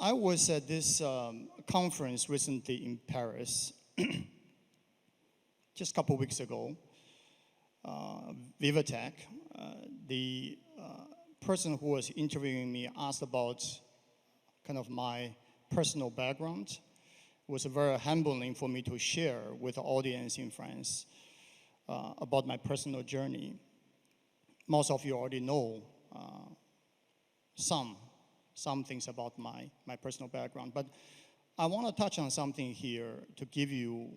I was at this conference recently in Paris, just a couple weeks ago. Vivatech, the person who was interviewing me asked about kind of my personal background. It was very humbling for me to share with the audience in France about my personal journey. Most of you already know some things about my personal background, but I want to touch on something here to give you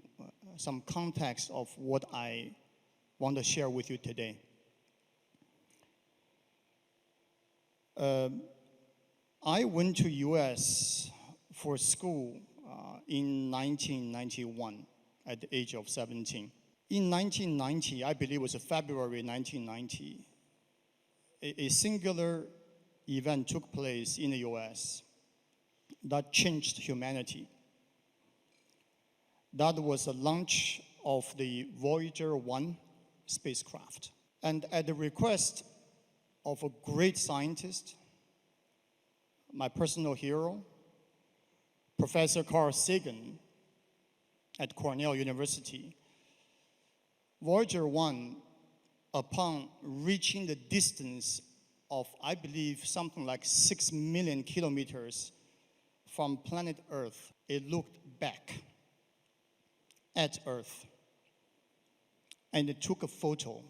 some context of what I want to share with you today. I went to US for school in 1991 at the age of 17. In 1990, I believe it was February 1990, a singular event took place in the US that changed humanity. That was the launch of the Voyager 1 spacecraft. And at the request of a great scientist, my personal hero, Professor Carl Sagan at Cornell University, Voyager 1, upon reaching the distance of, I believe, something like 6 million kilometers from planet Earth, it looked back at Earth. And it took a photo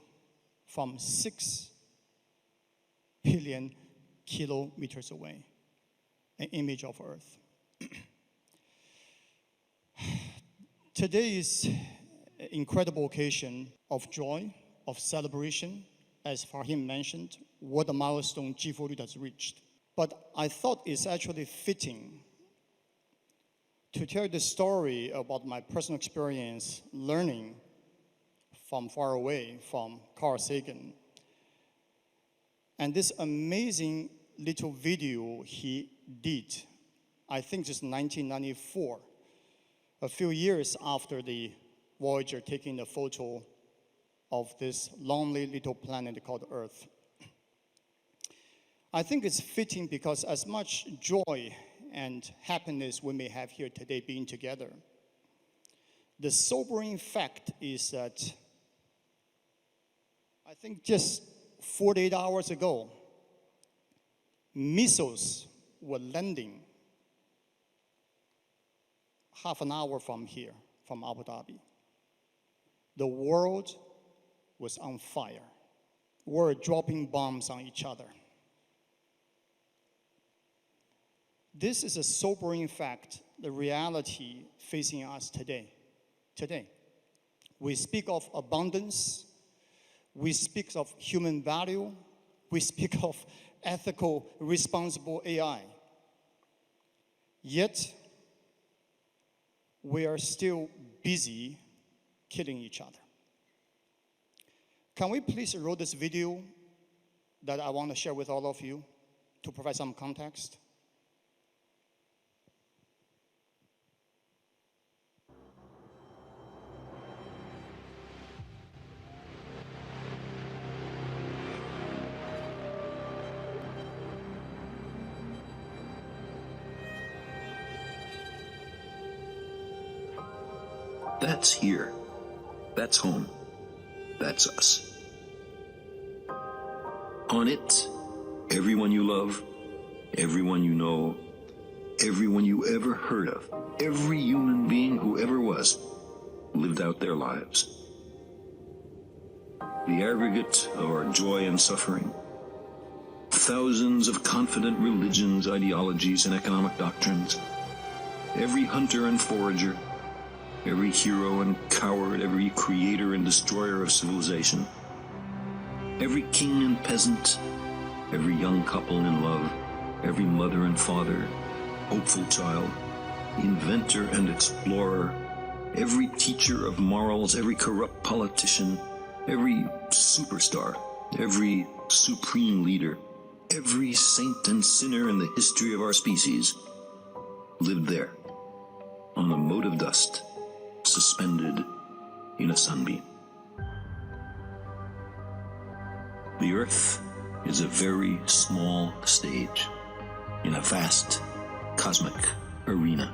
from 6 billion kilometers away, an image of Earth. Today is an incredible occasion of joy, of celebration, as Fahim mentioned, what a milestone G42 has reached. But I thought it's actually fitting to tell the story about my personal experience learning from far away from Carl Sagan. And this amazing little video he did, I think just 1994, a few years after the Voyager taking the photo of this lonely little planet called Earth. I think it's fitting because as much joy and happiness we may have here today being together, the sobering fact is that I think just 48 hours ago, missiles were landing half an hour from here, from Abu Dhabi. The world was on fire. We're dropping bombs on each other. This is a sobering fact, the reality facing us today. We speak of abundance, we speak of human value, we speak of ethical, responsible AI. Yet, we are still busy killing each other. Can we please roll this video that I want to share with all of you to provide some context? That's here. That's home. That's us. On it, everyone you love, everyone you know, everyone you ever heard of, every human being who ever was, lived out their lives. The aggregate of our joy and suffering, thousands of confident religions, ideologies, and economic doctrines, every hunter and forager, every hero and coward, every creator and destroyer of civilization, every king and peasant, every young couple in love, every mother and father, hopeful child, inventor and explorer, every teacher of morals, every corrupt politician, every superstar, every supreme leader, every saint and sinner in the history of our species lived there, on a mote of dust, suspended in a sunbeam. The Earth is a very small stage in a vast cosmic arena.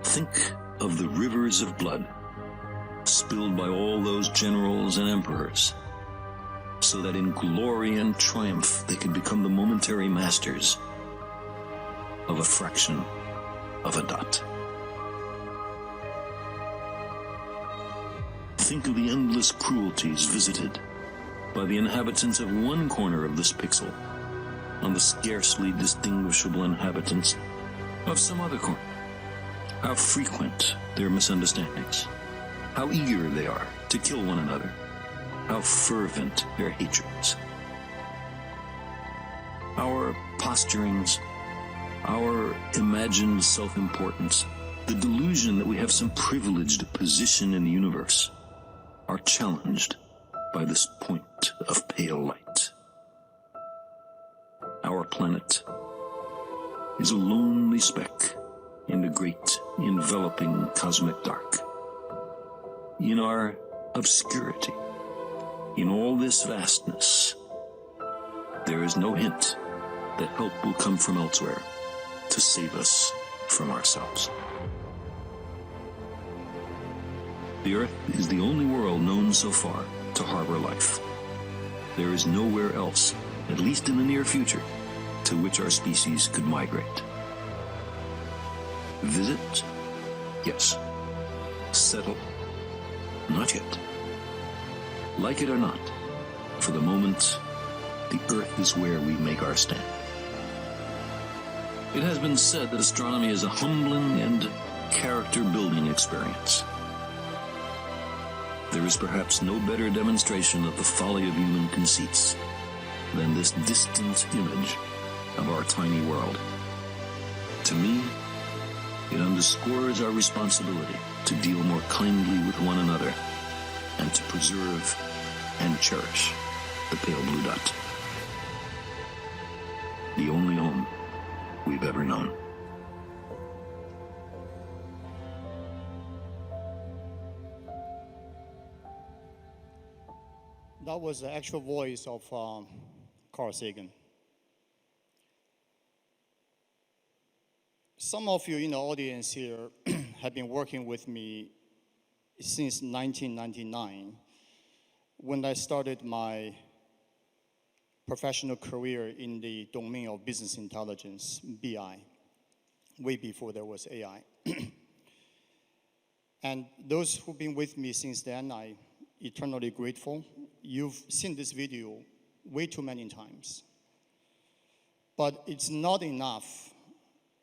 Think of the rivers of blood spilled by all those generals and emperors, so that in glory and triumph they could become the momentary masters of a fraction of a dot. Think of the endless cruelties visited by the inhabitants of one corner of this pixel on the scarcely distinguishable inhabitants of some other corner. How frequent their misunderstandings, how eager they are to kill one another, how fervent their hatreds. Our posturings, our imagined self-importance, the delusion that we have some privileged position in the universe, are challenged by this point of pale light. Our planet is a lonely speck in the great enveloping cosmic dark. In our obscurity, in all this vastness, there is no hint that help will come from elsewhere to save us from ourselves. The Earth is the only world known so far to harbor life. There is nowhere else, at least in the near future, to which our species could migrate. Visit? Yes. Settle? Not yet. Like it or not, for the moment, the Earth is where we make our stand. It has been said that astronomy is a humbling and character-building experience. There is perhaps no better demonstration of the folly of human conceits than this distant image of our tiny world. To me, it underscores our responsibility to deal more kindly with one another and to preserve and cherish the pale blue dot. The only home we've ever known. That was the actual voice of Carl Sagan. Some of you in the audience here have been working with me since 1999, when I started my professional career in the domain of business intelligence, BI, way before there was AI. And those who've been with me since then, I'm eternally grateful. You've seen this video way too many times. But it's not enough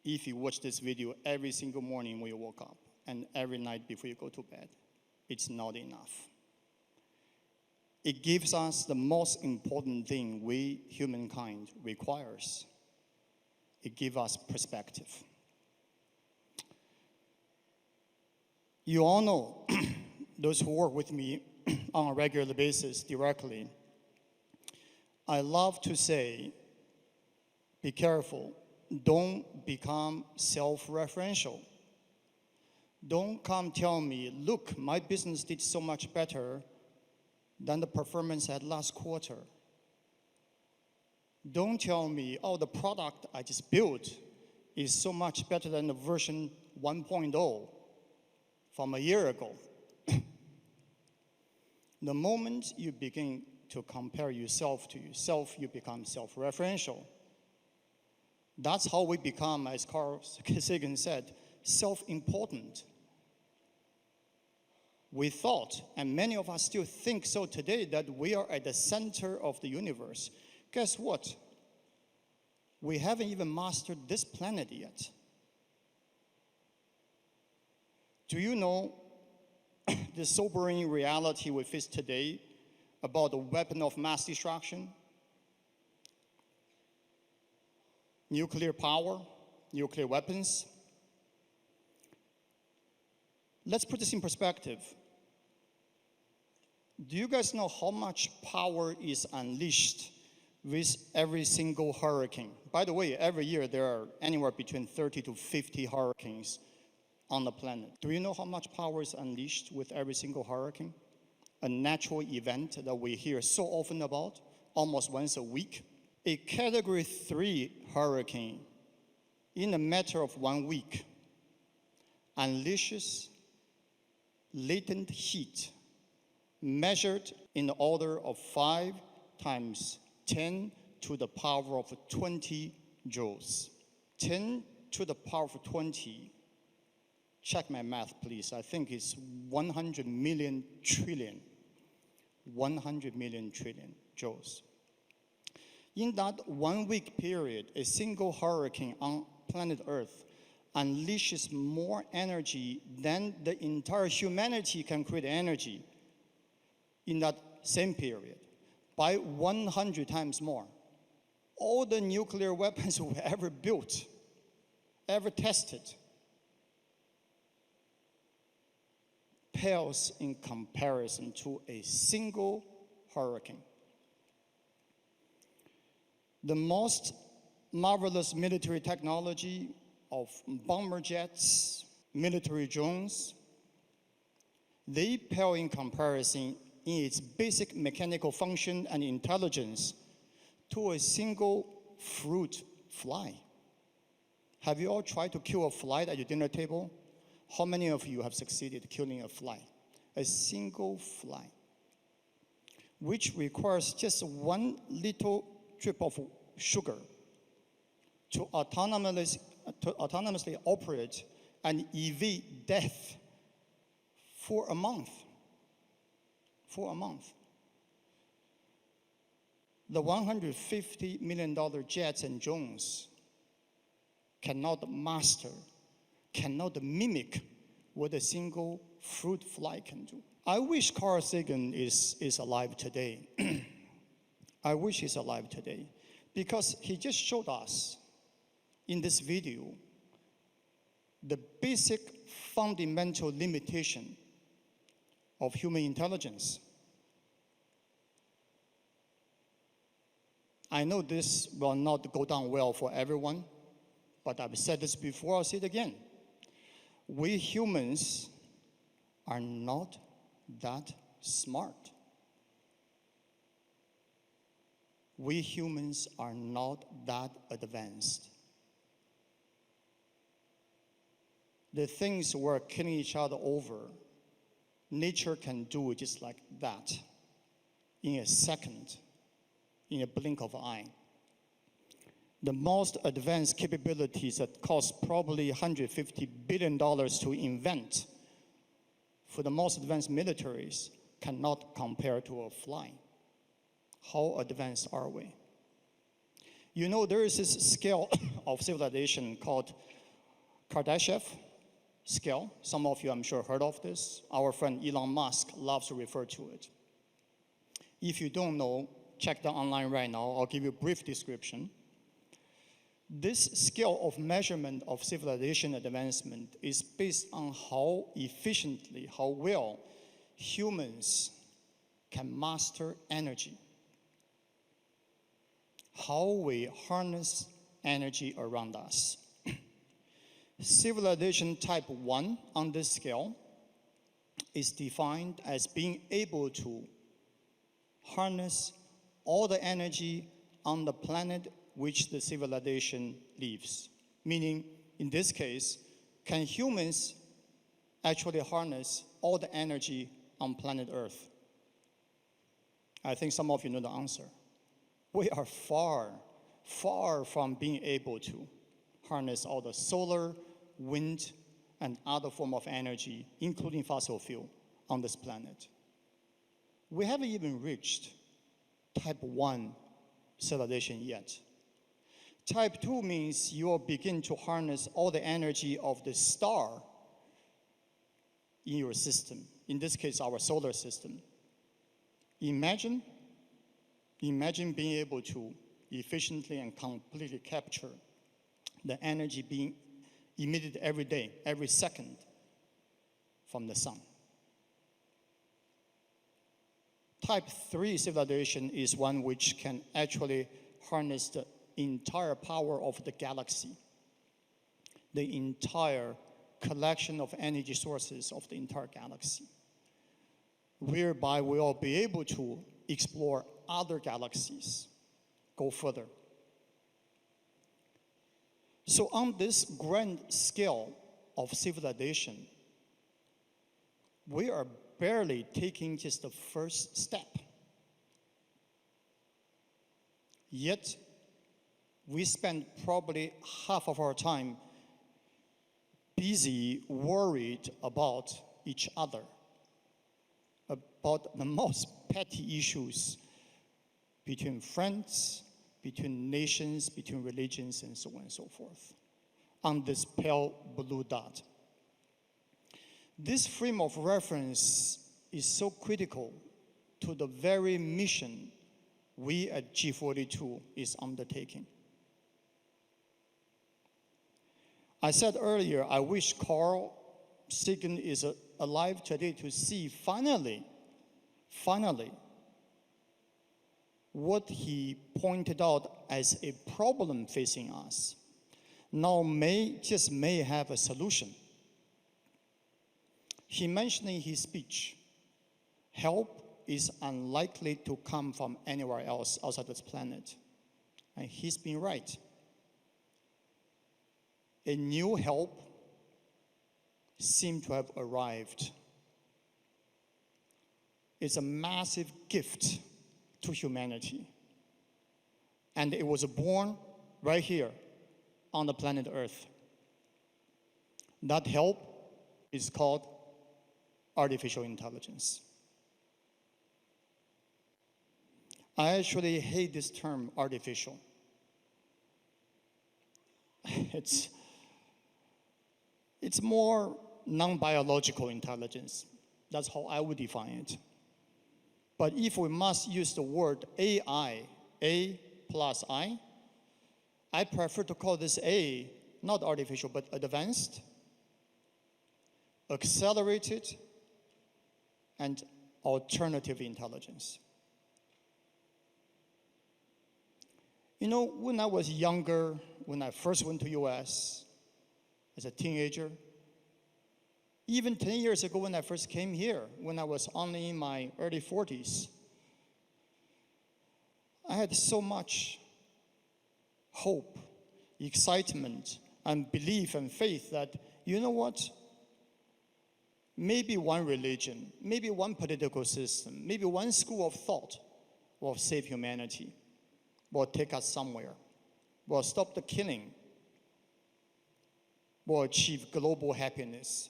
if you watch this video every single morning when you wake up and every night before you go to bed. It's not enough. It gives us the most important thing we, humankind, requires. It gives us perspective. You all know, those who work with me on a regular basis directly, I love to say, be careful, don't become self-referential. Don't come tell me, look, my business did so much better than the performance at last quarter. Don't tell me, oh, the product I just built is so much better than the version 1.0 from a year ago. The moment you begin to compare yourself to yourself, you become self-referential. That's how we become, as Carl Sagan said, self-important. We thought, and many of us still think so today, that we are at the center of the universe. Guess what? We haven't even mastered this planet yet. Do you know the sobering reality we face today about the weapon of mass destruction? Nuclear power, nuclear weapons. Let's put this in perspective. Do you guys know how much power is unleashed with every single hurricane? By the way, every year there are anywhere between 30 to 50 hurricanes on the planet. Do you know how much power is unleashed with every single hurricane? A natural event that we hear so often about, almost once a week. A Category 3 hurricane in a matter of 1 week, unleashes latent heat measured in the order of 5 times 10 to the power of 20 joules. 10 to the power of 20, check my math please, I think it's 100 million trillion. 100 million trillion joules. In that 1 week period, a single hurricane on planet Earth unleashes more energy than the entire humanity can create energy in that same period, by 100 times more. All the nuclear weapons we ever built, ever tested, pales in comparison to a single hurricane. The most marvelous military technology of bomber jets, military drones, they pale in comparison in its basic mechanical function and intelligence to a single fruit fly. Have you all tried to kill a fly at your dinner table? How many of you have succeeded killing a fly? A single fly, which requires just one little drip of sugar to autonomously operate and evade death for a month. For a month. The $150 million jets and drones cannot master, cannot mimic what a single fruit fly can do. I wish Carl Sagan is alive today. I wish he's alive today, because he just showed us in this video the basic fundamental limitation of human intelligence. I know this will not go down well for everyone, but I've said this before, I'll say it again. We humans are not that smart. We humans are not that advanced. The things we're killing each other over, nature can do it just like that, in a second, in a blink of an eye. The most advanced capabilities that cost probably $150 billion to invent for the most advanced militaries cannot compare to a fly. How advanced are we? You know, there is this scale of civilization called Kardashev scale. Some of you, I'm sure, heard of this. Our friend Elon Musk loves to refer to it. If you don't know, check that online right now. I'll give you a brief description. This scale of measurement of civilization advancement is based on how efficiently, how well humans can master energy, how we harness energy around us. Civilization type 1 on this scale is defined as being able to harness all the energy on the planet which the civilization lives. Meaning, in this case, can humans actually harness all the energy on planet Earth? I think some of you know the answer. We are far, far from being able to harness all the solar, wind, and other form of energy, including fossil fuel, on this planet. We haven't even reached type 1 civilization yet. Type 2 means you will begin to harness all the energy of the star in your system, in this case, our solar system. Imagine being able to efficiently and completely capture the energy being emitted every day, every second from the sun. Type 3 civilization is one which can actually harness the entire power of the galaxy, the entire collection of energy sources of the entire galaxy, whereby we will be able to explore other galaxies, go further. So on this grand scale of civilization, we are barely taking just the first step. Yet, we spend probably half of our time busy, worried about each other, about the most petty issues between friends, between nations, between religions, and so on and so forth, on this pale blue dot. This frame of reference is so critical to the very mission we at G42 is undertaking. I said earlier, I wish Carl Sagan is alive today to see finally, what he pointed out as a problem facing us now may have a solution. He mentioned in his speech, help is unlikely to come from anywhere else outside this planet. And he's been right. A new help seemed to have arrived. It's a massive gift to humanity. And it was born right here on the planet Earth. That help is called artificial intelligence. I actually hate this term, artificial. It's more non-biological intelligence. That's how I would define it. But if we must use the word AI, A plus I prefer to call this A, not artificial, but advanced, accelerated, and alternative intelligence. You know, when I was younger, when I first went to US as a teenager, even 10 years ago when I first came here, when I was only in my early 40s, I had so much hope, excitement, and belief and faith that, you know what? Maybe one religion, maybe one political system, maybe one school of thought will save humanity, will take us somewhere, will stop the killing, will achieve global happiness,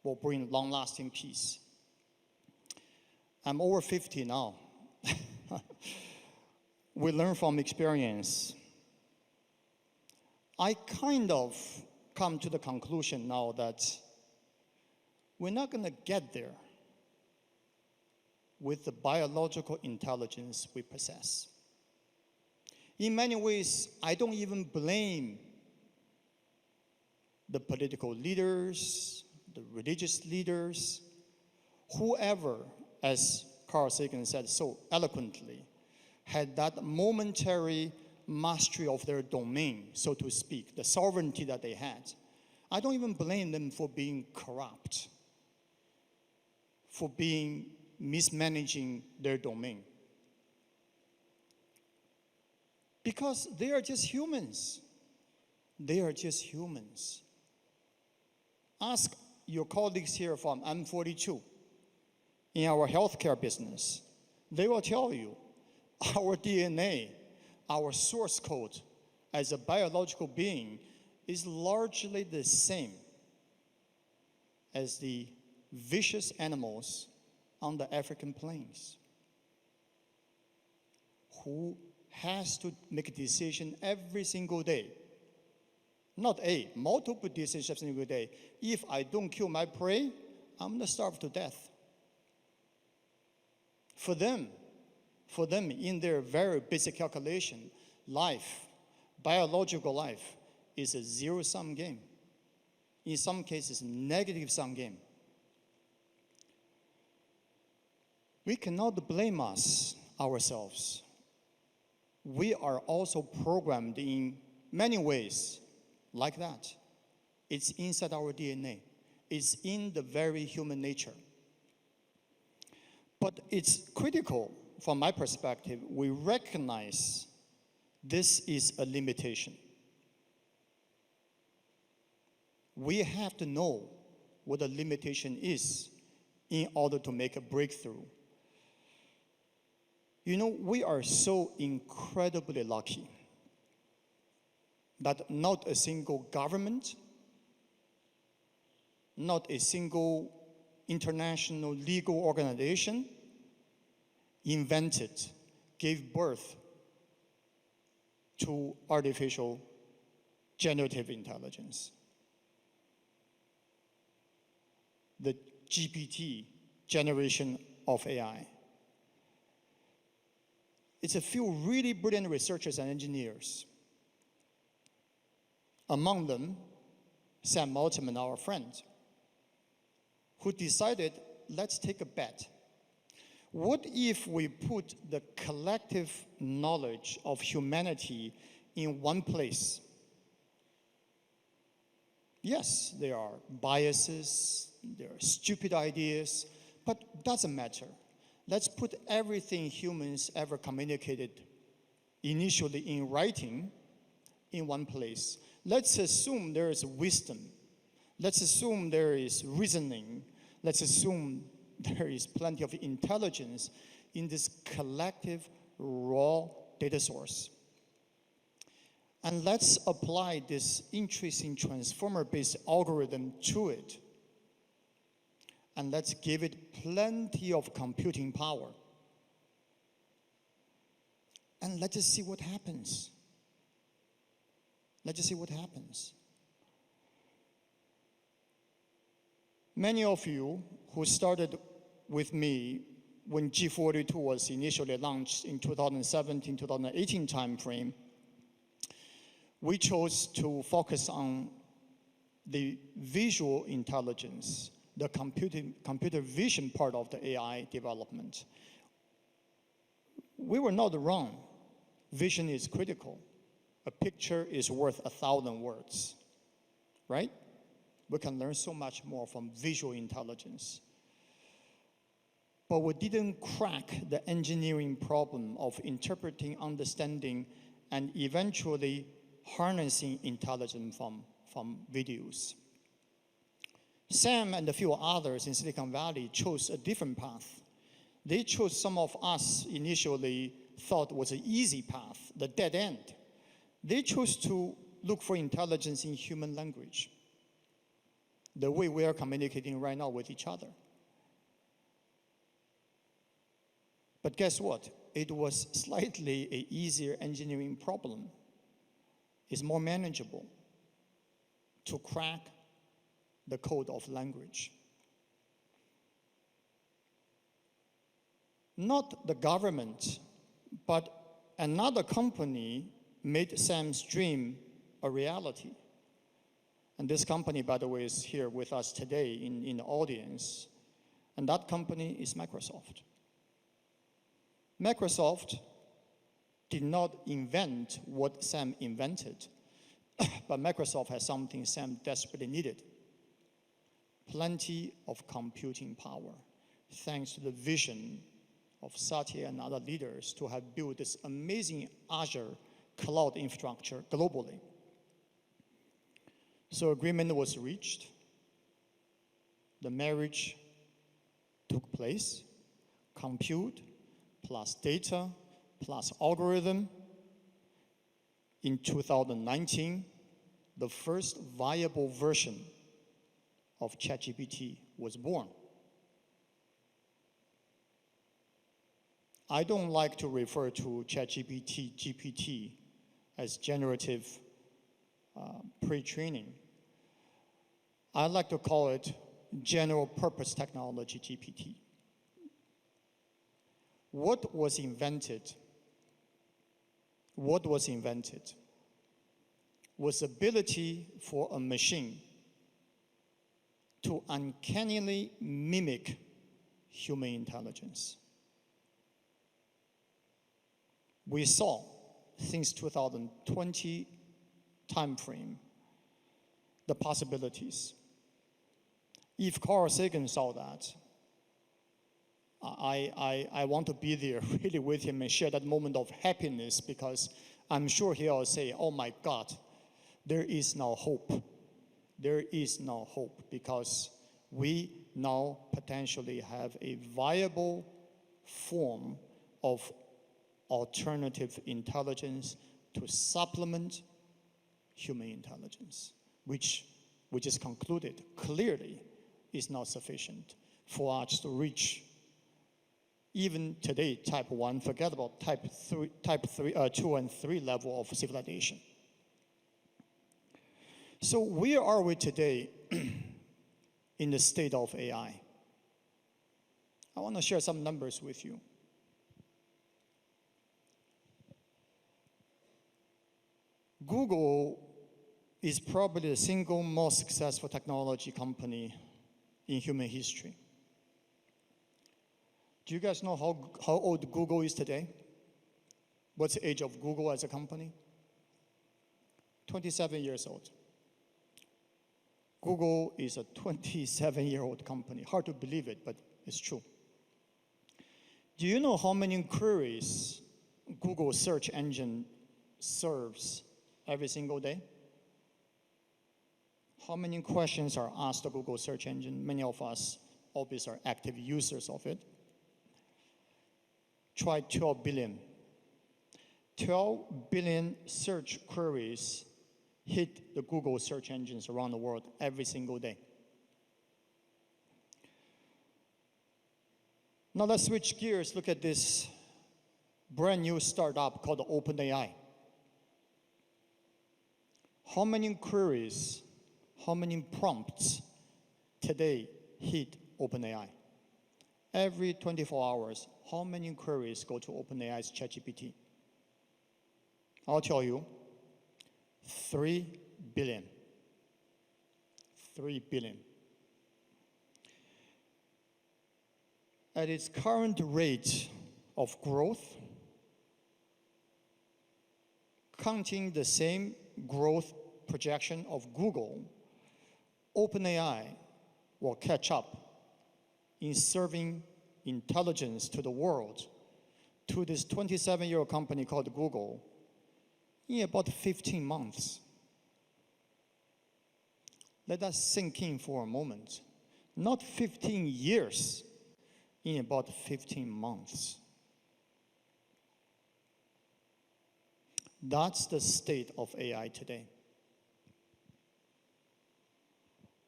will bring long-lasting peace. I'm over 50 now. We learn from experience. I kind of come to the conclusion now that we're not going to get there with the biological intelligence we possess. In many ways, I don't even blame the political leaders, the religious leaders, whoever, as Carl Sagan said so eloquently, had that momentary mastery of their domain, so to speak, the sovereignty that they had. I don't even blame them for being corrupt, for mismanaging their domain. Because they are just humans. They are just humans. Ask your colleagues here from M42 in our healthcare business. They will tell you our DNA, our source code as a biological being is largely the same as the vicious animals on the African plains who has to make a decision every single day. Not multiple decisions every single day. If I don't kill my prey, I'm going to starve to death. For them, in their very basic calculation, life, biological life, is a zero-sum game. In some cases, negative-sum game. We cannot blame ourselves. We are also programmed in many ways like that. It's inside our DNA. It's in the very human nature. But it's critical, from my perspective, we recognize this is a limitation. We have to know what the limitation is in order to make a breakthrough. You know, we are so incredibly lucky that not a single government, not a single international legal organization invented, gave birth to artificial generative intelligence. The GPT generation of AI. It's a few really brilliant researchers and engineers. Among them, Sam Altman, our friend, who decided, let's take a bet. What if we put the collective knowledge of humanity in one place? Yes, there are biases, there are stupid ideas, but doesn't matter. Let's put everything humans ever communicated initially in writing in one place. Let's assume there is wisdom. Let's assume there is reasoning. Let's assume there is plenty of intelligence in this collective raw data source. And let's apply this interesting transformer-based algorithm to it. And let's give it plenty of computing power. And let's just see what happens. Let's just see what happens. Many of you who started with me when G42 was initially launched in 2017, 2018 timeframe, we chose to focus on the visual intelligence, the computer vision part of the AI development. We were not wrong. Vision is critical. A picture is worth 1,000 words, right? We can learn so much more from visual intelligence. But we didn't crack the engineering problem of interpreting, understanding, and eventually harnessing intelligence from videos. Sam and a few others in Silicon Valley chose a different path. They chose some of us initially thought was an easy path, the dead end. They chose to look for intelligence in human language, the way we are communicating right now with each other. But guess what? It was slightly an easier engineering problem. It's more manageable to crack the code of language. Not the government, but another company made Sam's dream a reality. And this company, by the way, is here with us today in the audience. And that company is Microsoft. Microsoft did not invent what Sam invented, but Microsoft has something Sam desperately needed. Plenty of computing power, thanks to the vision of Satya and other leaders to have built this amazing Azure cloud infrastructure globally. So agreement was reached. The marriage took place. Compute plus data plus algorithm. In 2019, the first viable version of ChatGPT was born. I don't like to refer to ChatGPT, GPT, as generative pre-training. I like to call it general purpose technology, GPT. What was invented? What was invented was ability for a machine to uncannily mimic human intelligence. We saw, since 2020 timeframe, the possibilities. If Carl Sagan saw that, I want to be there really with him and share that moment of happiness, because I'm sure he'll say, oh my God, there is now hope. there is no hope because we now potentially have a viable form of alternative intelligence to supplement human intelligence, which we just concluded clearly is not sufficient for us to reach even today type 1, forget about type 2 and 3 level of civilization. So where are we today in the state of AI? I want to share some numbers with you. Google is probably the single most successful technology company in human history. Do you guys know how old Google is today? What's the age of Google as a company? 27 years old. Google is a 27-year-old company. Hard to believe it, but it's true. Do you know how many queries Google search engine serves every single day? How many questions are asked the Google search engine? Many of us obviously are active users of it. Try 12 billion. 12 billion search queries hit the Google search engines around the world every single day. Now let's switch gears, look at this brand new startup called OpenAI. How many queries, how many prompts today hit OpenAI? Every 24 hours, how many queries go to OpenAI's ChatGPT? I'll tell you, 3 billion. 3 billion. At its current rate of growth, counting the same growth projection of Google, OpenAI will catch up in serving intelligence to the world, to this 27-year-old company called Google, in about 15 months. Let that sink in for a moment. Not 15 years, in about 15 months. That's the state of AI today.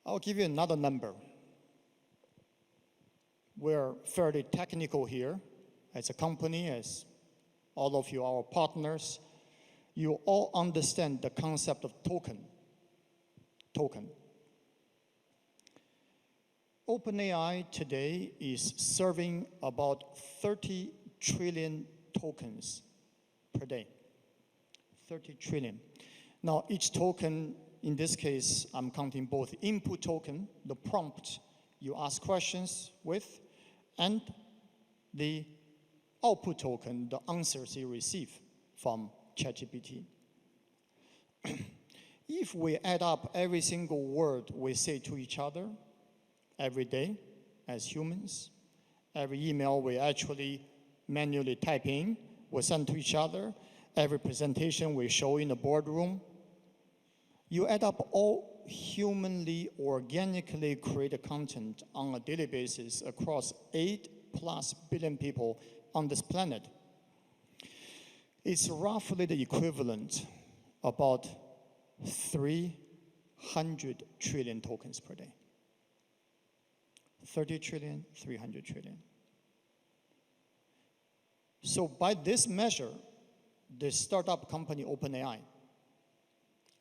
I'll give you another number. We're fairly technical here as a company, as all of you are our partners. You all understand the concept of token. OpenAI today is serving about 30 trillion tokens per day. 30 trillion. Now, each token, in this case, I'm counting both input token, the prompt you ask questions with, and the output token, the answers you receive from ChatGPT. If we add up every single word we say to each other every day as humans, every email we actually manually type in, we send to each other, every presentation we show in the boardroom, you add up all humanly, organically created content on a daily basis across 8+ billion people on this planet. It's roughly the equivalent about 300 trillion tokens per day. 30 trillion, 300 trillion. So by this measure, the startup company OpenAI,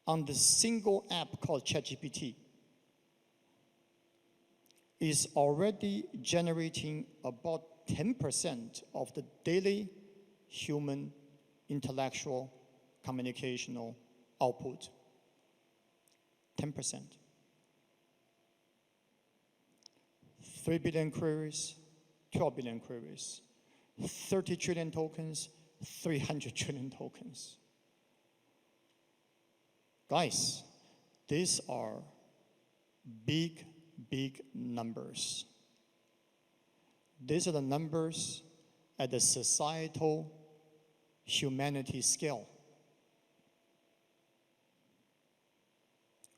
on the single app called ChatGPT, is already generating about 10% of the daily human intellectual communicational output. 10%. 3 billion queries, 12 billion queries, 30 trillion tokens, 300 trillion tokens. Guys, these are big, big numbers. These are the numbers at the societal humanity scale.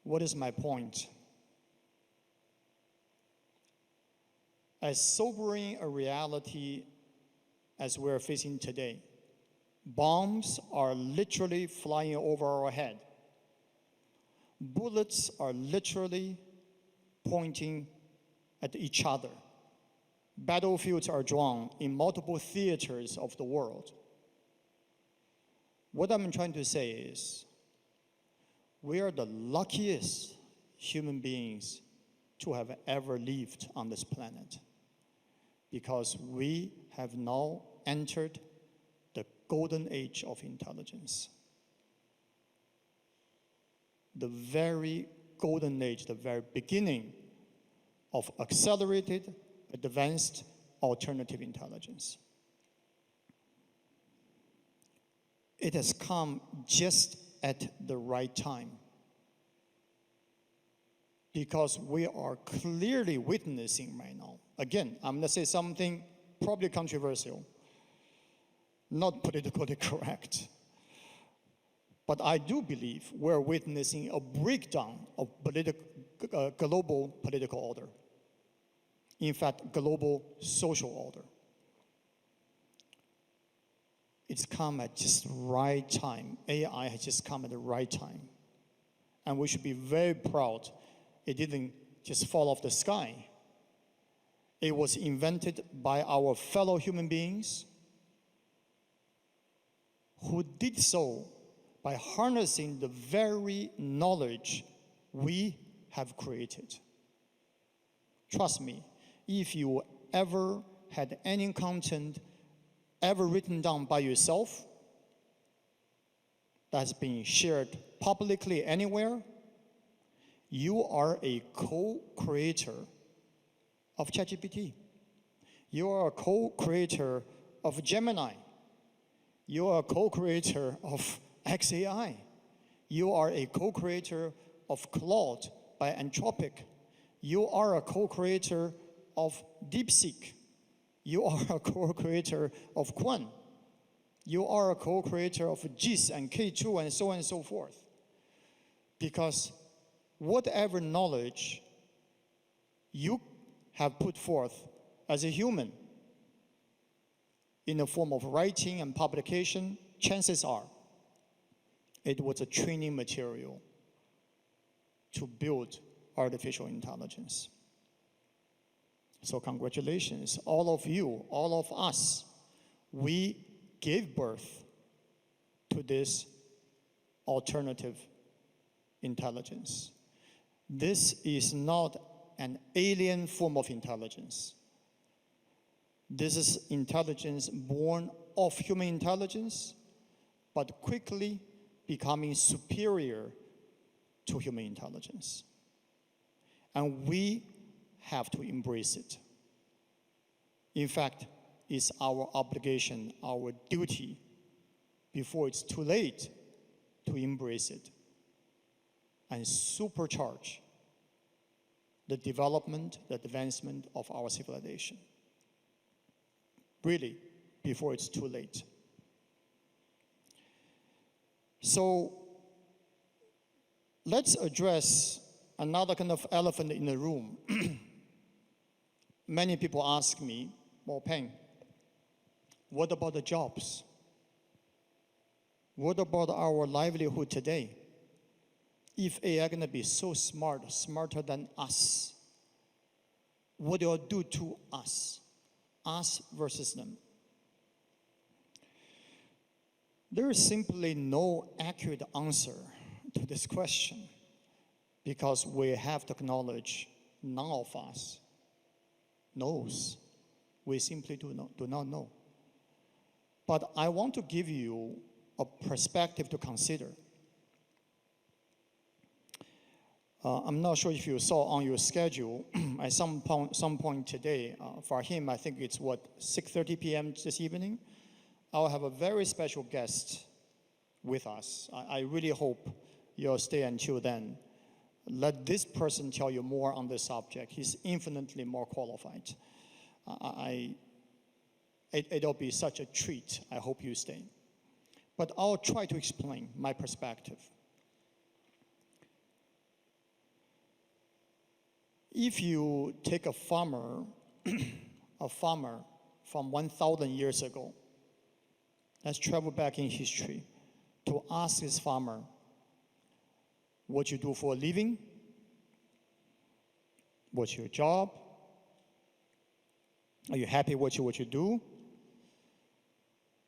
What is my point? As sobering a reality as we're facing today, bombs are literally flying over our head. Bullets are literally pointing at each other. Battlefields are drawn in multiple theaters of the world. What I'm trying to say is, we are the luckiest human beings to have ever lived on this planet, because we have now entered the golden age of intelligence. The very golden age, the very beginning of accelerated, advanced, alternative intelligence. It has come just at the right time, because we are clearly witnessing right now. Again, I'm going to say something probably controversial, not politically correct. But I do believe we're witnessing a breakdown of global political order. In fact, global social order. It's come at just the right time. AI has just come at the right time. And we should be very proud it didn't just fall off the sky. It was invented by our fellow human beings who did so by harnessing the very knowledge we have created. Trust me, if you ever had any content ever written down by yourself that's being shared publicly anywhere, you are a co-creator of ChatGPT. You are a co-creator of Gemini. You are a co-creator of XAI. You are a co-creator of Claude by Anthropic. You are a co-creator of DeepSeek. You are a co-creator of Quan. You are a co-creator of GIS and K2 and so on and so forth. Because whatever knowledge you have put forth as a human in the form of writing and publication, chances are it was a training material to build artificial intelligence. So congratulations, all of you, all of us, we gave birth to this alternative intelligence. This is not an alien form of intelligence. This is intelligence born of human intelligence, but quickly becoming superior to human intelligence. And we have to embrace it. In fact, it's our obligation, our duty, before it's too late, to embrace it and supercharge the development, the advancement of our civilization. Really, before it's too late. So let's address another kind of elephant in the room. Many people ask me, well, Peng, what about the jobs? What about our livelihood today? If AI is going to be so smart, smarter than us, what do it do to us? Us versus them. There is simply no accurate answer to this question, because we have to acknowledge none of us knows. We simply do not know. But I want to give you a perspective to consider. I'm not sure if you saw on your schedule, at some point today, for him, I think it's 6:30 p.m. this evening, I'll have a very special guest with us. I really hope you'll stay until then. Let this person tell you more on this subject. He's infinitely more qualified. It'll be such a treat. I hope you stay. But I'll try to explain my perspective. If you take a farmer, a farmer from 1,000 years ago, let's travel back in history to ask this farmer what you do for a living, what's your job, are you happy with what you do?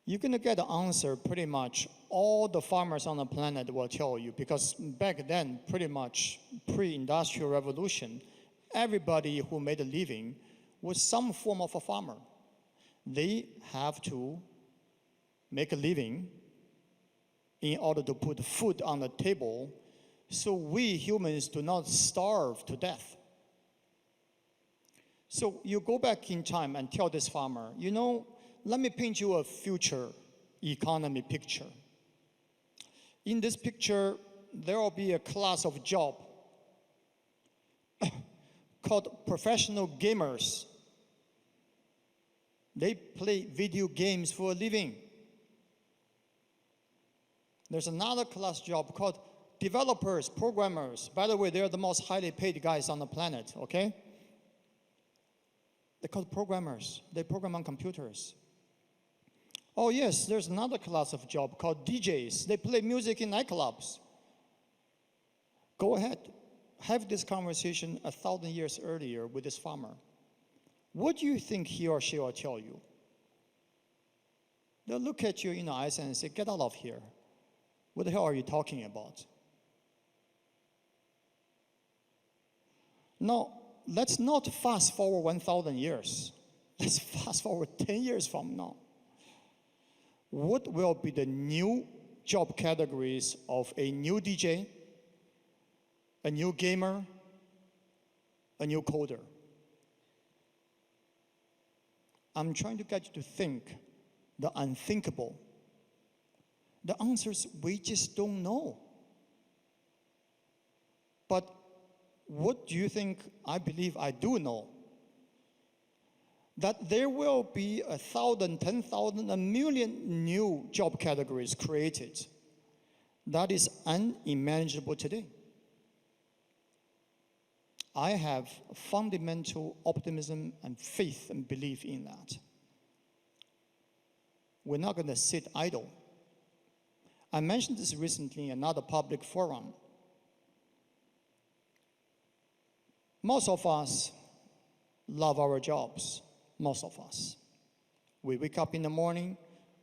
You're gonna get the answer pretty much all the farmers on the planet will tell you, because back then, pretty much pre-industrial revolution, everybody who made a living was some form of a farmer. They have to make a living in order to put food on the table so we humans do not starve to death. So you go back in time and tell this farmer, you know, let me paint you a future economy picture. In this picture, there will be a class of job called professional gamers. They play video games for a living. There's another class job called developers, programmers. By the way, they're the most highly paid guys on the planet, okay? They're called programmers. They program on computers. Oh yes, there's another class of job called DJs. They play music in nightclubs. Go ahead, have this conversation 1,000 years earlier with this farmer. What do you think he or she will tell you? They'll look at you in the eyes and say, get out of here. What the hell are you talking about? Now, let's not fast forward 1,000 years. Let's fast forward 10 years from now. What will be the new job categories of a new DJ, a new gamer, a new coder? I'm trying to get you to think the unthinkable. The answers we just don't know. But what do you think I believe I do know? That there will be 1,000, 10,000, a million new job categories created. That is unimaginable today. I have fundamental optimism and faith and belief in that. We're not going to sit idle. I mentioned this recently in another public forum. Most of us love our jobs. Most of us. We wake up in the morning,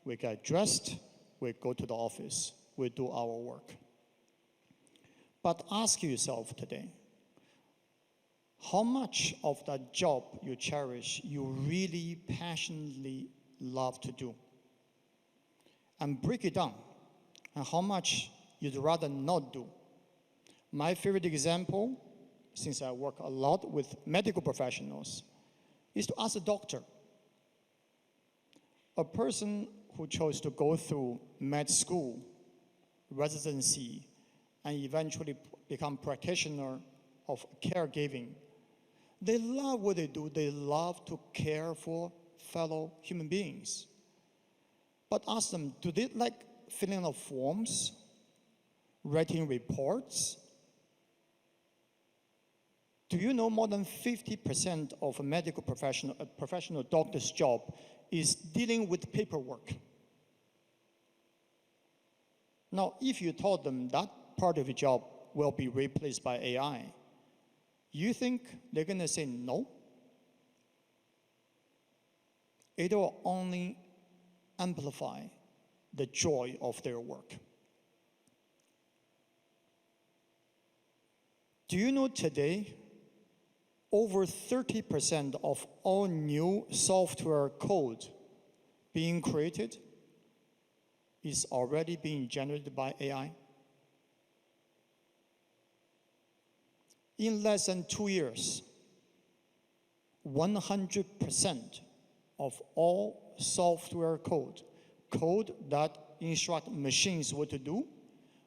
we get dressed, we go to the office, we do our work. But ask yourself today, how much of that job you cherish, you really passionately love to do? And break it down, and how much you'd rather not do. My favorite example, since I work a lot with medical professionals, is to ask a doctor. A person who chose to go through med school, residency, and eventually become practitioner of caregiving, they love what they do. They love to care for fellow human beings. But ask them, do they like filling out forms, writing reports? Do you know more than 50% of a medical professional doctor's job is dealing with paperwork? Now, if you told them that part of your job will be replaced by AI, you think they're going to say no? It will only amplify the joy of their work. Do you know today, over 30% of all new software code being created is already being generated by AI? In less than 2 years, 100% of all software code that instruct machines what to do,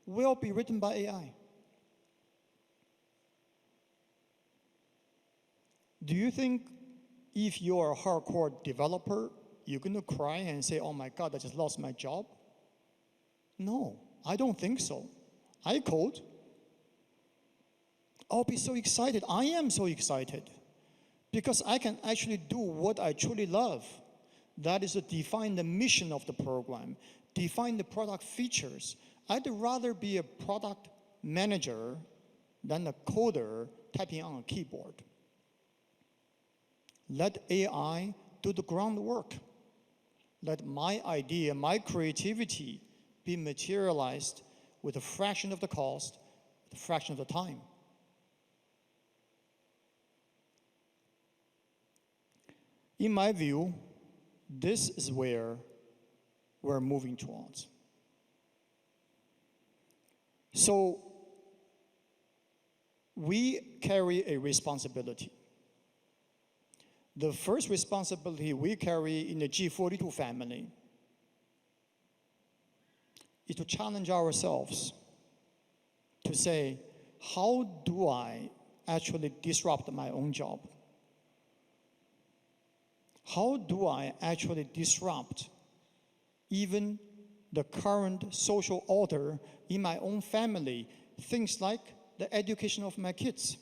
will be written by AI. Do you think if you're a hardcore developer, you're going to cry and say, oh my God, I just lost my job? No, I don't think so. I code. I'll be so excited. I am so excited because I can actually do what I truly love. That is to define the mission of the program, define the product features. I'd rather be a product manager than a coder typing on a keyboard. Let AI do the groundwork. Let my idea, my creativity be materialized with a fraction of the cost, a fraction of the time. In my view, this is where we're moving towards. So we carry a responsibility. The first responsibility we carry in the G42 family is to challenge ourselves to say, how do I actually disrupt my own job? How do I actually disrupt even the current social order in my own family? Things like the education of my kids.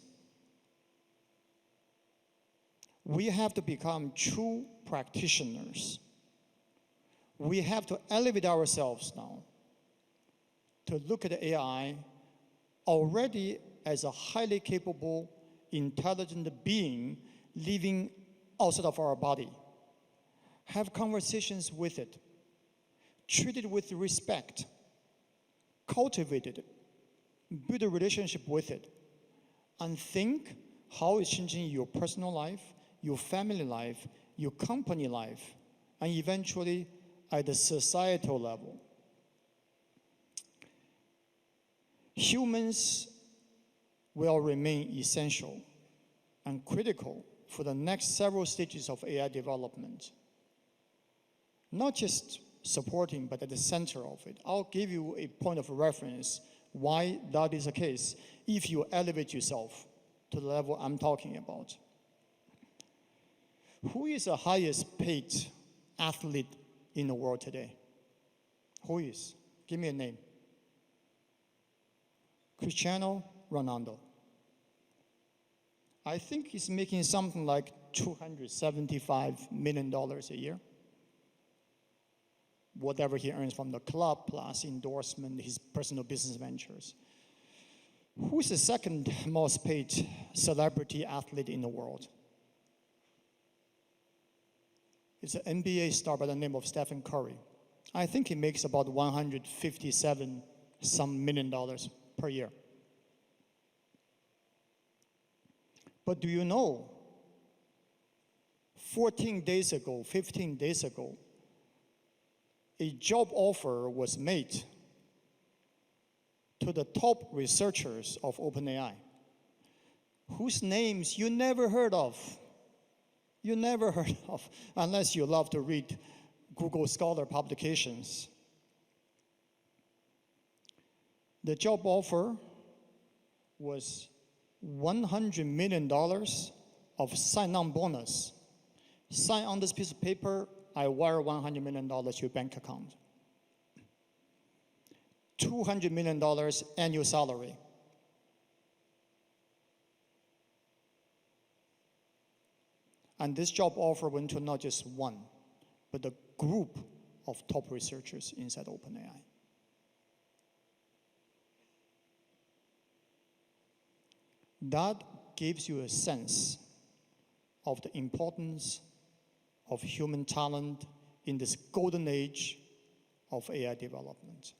We have to become true practitioners. We have to elevate ourselves now to look at AI already as a highly capable, intelligent being living outside of our body. Have conversations with it, treat it with respect, cultivate it, build a relationship with it, and think how it's changing your personal life, your family life, your company life, and eventually at the societal level. Humans will remain essential and critical for the next several stages of AI development. Not just supporting, but at the center of it. I'll give you a point of reference why that is the case if you elevate yourself to the level I'm talking about. Who is the highest paid athlete in the world today? Who is? Give me a name. Cristiano Ronaldo. I think he's making something like $275 million a year. Whatever he earns from the club, plus endorsement, his personal business ventures. Who's the second most paid celebrity athlete in the world? It's an NBA star by the name of Stephen Curry. I think he makes about $157 some million per year. But do you know, 14 days ago, 15 days ago, a job offer was made to the top researchers of OpenAI, whose names you never heard of. You never heard of, unless you love to read Google Scholar publications. The job offer was $100 million of sign-on bonus. Sign on this piece of paper, I wire $100 million to your bank account. $200 million annual salary. And this job offer went to not just one, but a group of top researchers inside OpenAI. That gives you a sense of the importance of human talent in this golden age of AI development.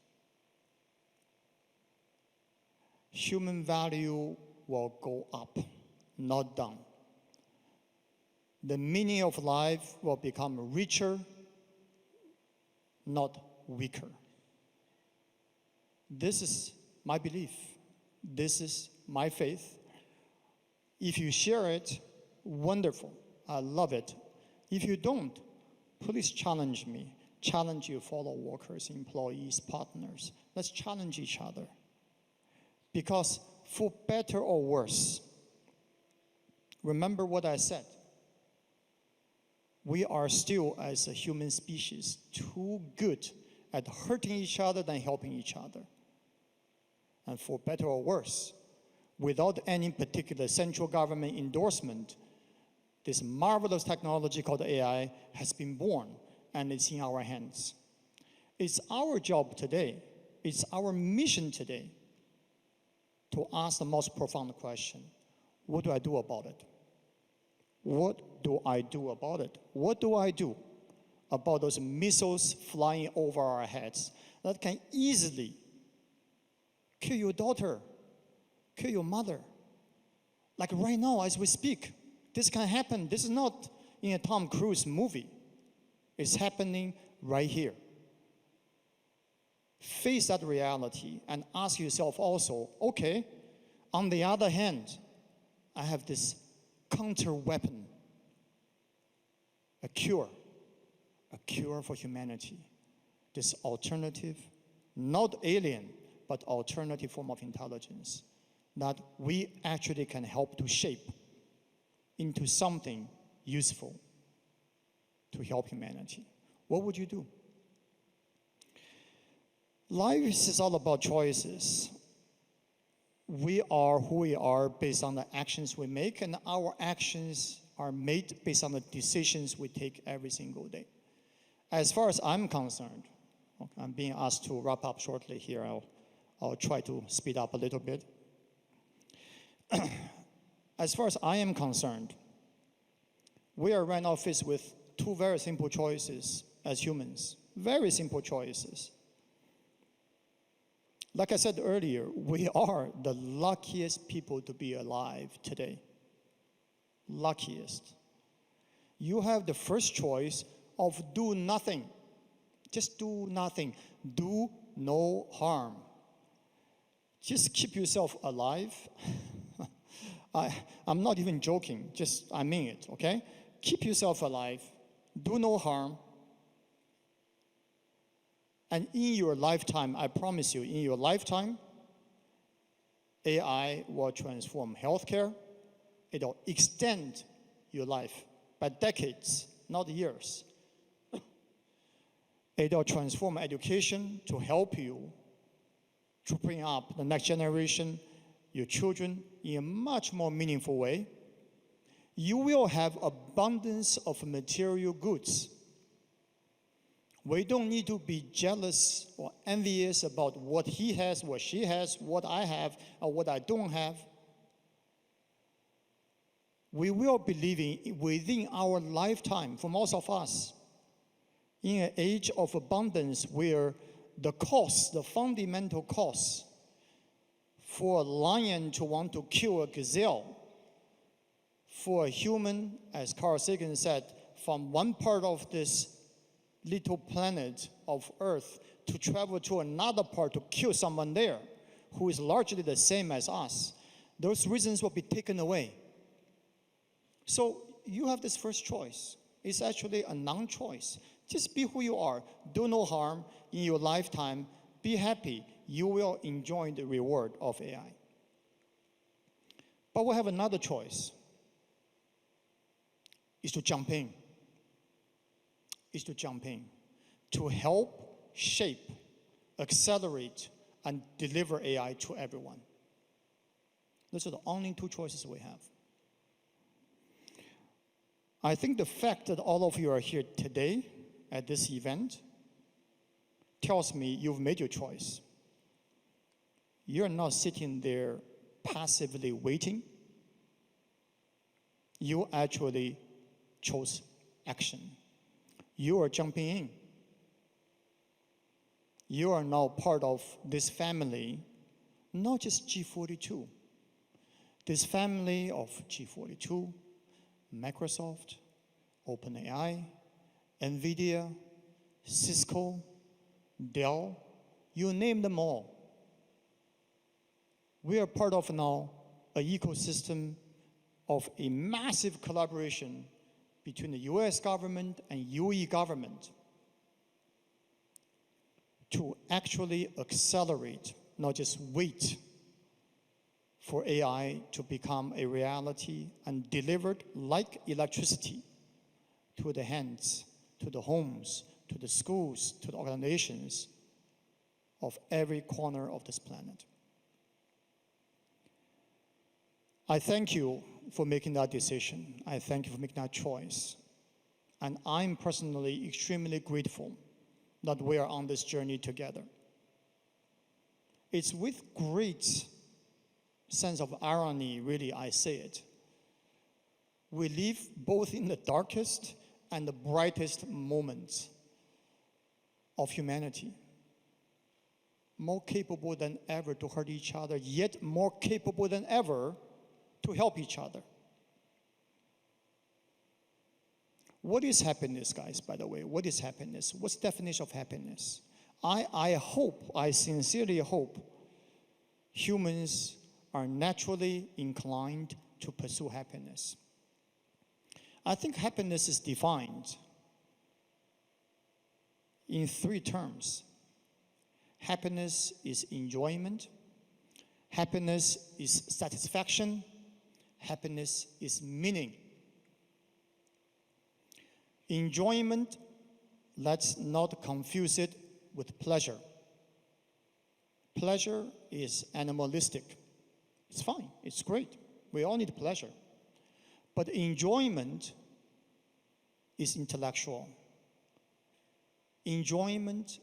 Human value will go up, not down. The meaning of life will become richer, not weaker. This is my belief. This is my faith. If you share it, wonderful. I love it. If you don't, please challenge me. Challenge your fellow workers, employees, partners. Let's challenge each other. Because for better or worse, remember what I said. We are still, as a human species, too good at hurting each other than helping each other. And for better or worse, without any particular central government endorsement, this marvelous technology called AI has been born, and it's in our hands. It's our job today, it's our mission today to ask the most profound question: what do I do about it? What do I do about it? What do I do about those missiles flying over our heads that can easily kill your daughter, kill your mother? Like right now, as we speak, this can happen. This is not in a Tom Cruise movie. It's happening right here. Face that reality and ask yourself also, okay, on the other hand, I have this counter weapon, a cure for humanity, this alternative, not alien, but alternative form of intelligence that we actually can help to shape into something useful to help humanity. What would you do? Life is all about choices. We are who we are based on the actions we make, and our actions are made based on the decisions we take every single day. As far as I'm concerned, I'm being asked to wrap up shortly here. I'll try to speed up a little bit. As far as I am concerned, we are right now faced with two very simple choices as humans. Very simple choices. Like I said earlier, we are the luckiest people to be alive today. Luckiest. You have the first choice of do nothing. Just do nothing. Do no harm. Just keep yourself alive. I'm not even joking. I mean it, okay? Keep yourself alive. Do no harm. And in your lifetime, I promise you, in your lifetime, AI will transform healthcare. It will extend your life by decades, not years. It will transform education to help you to bring up the next generation, your children, in a much more meaningful way. You will have abundance of material goods. We don't need to be jealous or envious about what he has, what she has, what I have, or what I don't have. We will be living within our lifetime, for most of us, in an age of abundance where the cost, the fundamental cost for a lion to want to kill a gazelle, for a human, as Carl Sagan said, from one part of this little planet of Earth to travel to another part to kill someone there who is largely the same as us, those reasons will be taken away. So you have this first choice. It's actually a non-choice. Just be who you are. Do no harm in your lifetime. Be happy. You will enjoy the reward of AI. But we have another choice. Is to jump in. To help shape, accelerate, and deliver AI to everyone. Those are the only two choices we have. I think the fact that all of you are here today at this event tells me you've made your choice. You're not sitting there passively waiting. You actually chose action. You are jumping in. You are now part of this family, not just G42. This family of G42, Microsoft, OpenAI, NVIDIA, Cisco, Dell, you name them all. We are part of now an ecosystem of a massive collaboration between the US government and UE government to actually accelerate, not just wait for AI to become a reality and delivered like electricity to the hands, to the homes, to the schools, to the organizations of every corner of this planet. I thank you for making that decision. I thank you for making that choice. And I'm personally extremely grateful that we are on this journey together. It's with great sense of irony, really, I say it. We live both in the darkest and the brightest moments of humanity. More capable than ever to hurt each other, yet more capable than ever to help each other. What is happiness, guys, by the way? What is happiness? What's the definition of happiness? I sincerely hope humans are naturally inclined to pursue happiness. I think happiness is defined in 3 terms. Happiness is enjoyment, happiness is satisfaction, happiness is meaning. Enjoyment, let's not confuse it with pleasure. Pleasure is animalistic. It's fine, it's great. We all need pleasure. But enjoyment is intellectual. Enjoyment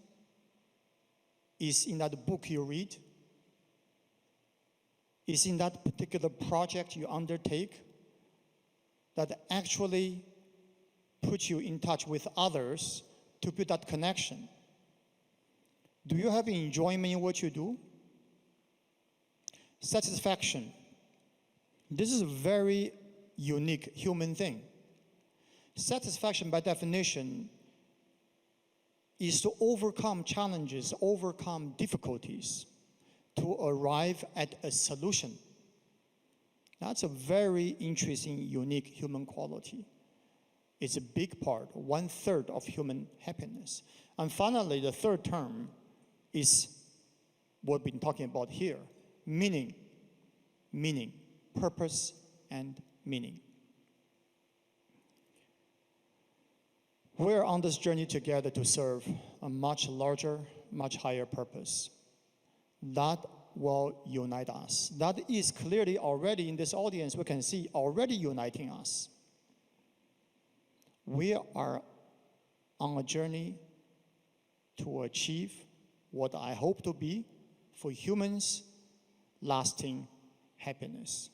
is in that book you read, is in that particular project you undertake that actually puts you in touch with others to build that connection. Do you have enjoyment in what you do? Satisfaction. This is a very unique human thing. Satisfaction, by definition, is to overcome challenges, overcome difficulties, to arrive at a solution. That's a very interesting, unique human quality. It's a big part, 1/3 of human happiness. And finally, the 3rd term is what we've been talking about here, meaning, purpose and meaning. We're on this journey together to serve a much larger, much higher purpose. That will unite us. That is clearly already in this audience, we can see already uniting us. We are on a journey to achieve what I hope to be for humans, lasting happiness.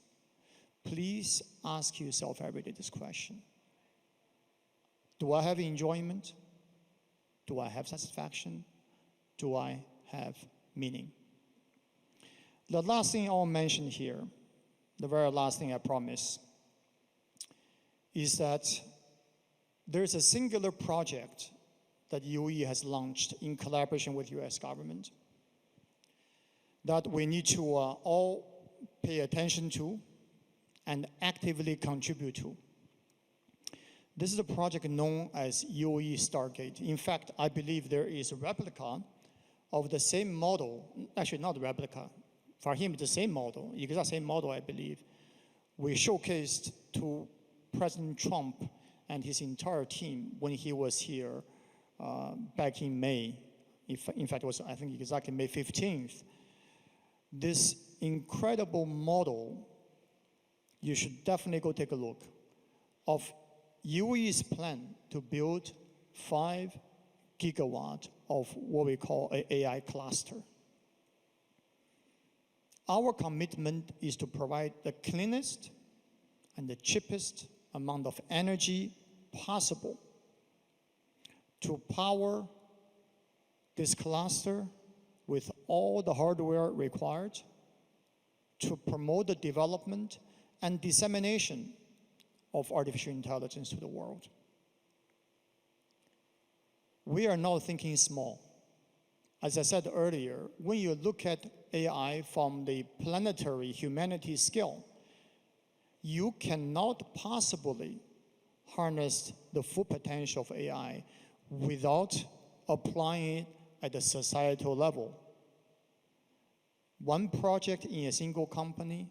Please ask yourself every day this question. Do I have enjoyment? Do I have satisfaction? Do I have meaning? The last thing I'll mention here, the very last thing I promise, is that there's a singular project that UE has launched in collaboration with US government that we need to all pay attention to and actively contribute to. This is a project known as UE Stargate. In fact, I believe there is a replica of the same model, actually not a replica, for him it's the same model, exact same model I believe, we showcased to President Trump and his entire team when he was here back in May. In fact, it was, I think, exactly May 15th. This incredible model, you should definitely go take a look, of UE's plan to build 5 gigawatts of what we call an AI cluster. Our commitment is to provide the cleanest and the cheapest amount of energy possible to power this cluster with all the hardware required to promote the development and dissemination of artificial intelligence to the world. We are not thinking small. As I said earlier, when you look at AI from the planetary humanity scale, you cannot possibly harness the full potential of AI without applying it at the societal level. One project in a single company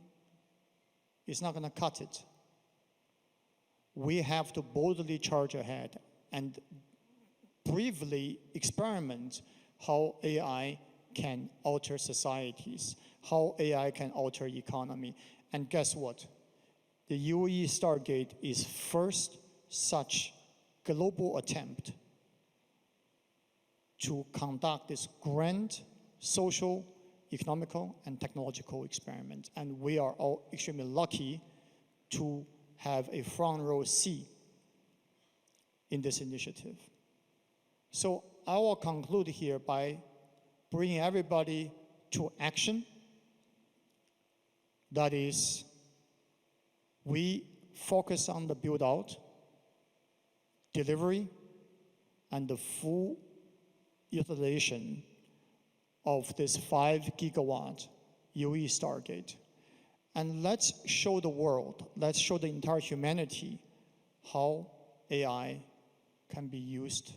is not going to cut it. We have to boldly charge ahead and bravely experiment how AI can alter societies, how AI can alter economy, And guess what? The UE Stargate is first such global attempt to conduct this grand social, economical, and technological experiment. And we are all extremely lucky to have a front row seat in this initiative. So I will conclude here by bringing everybody to action. That is, we focus on the build-out, delivery, and the full utilization of this 5 gigawatt UE Stargate. And let's show the world, let's show the entire humanity how AI can be used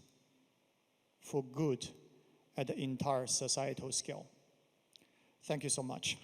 for good at the entire societal scale. Thank you so much.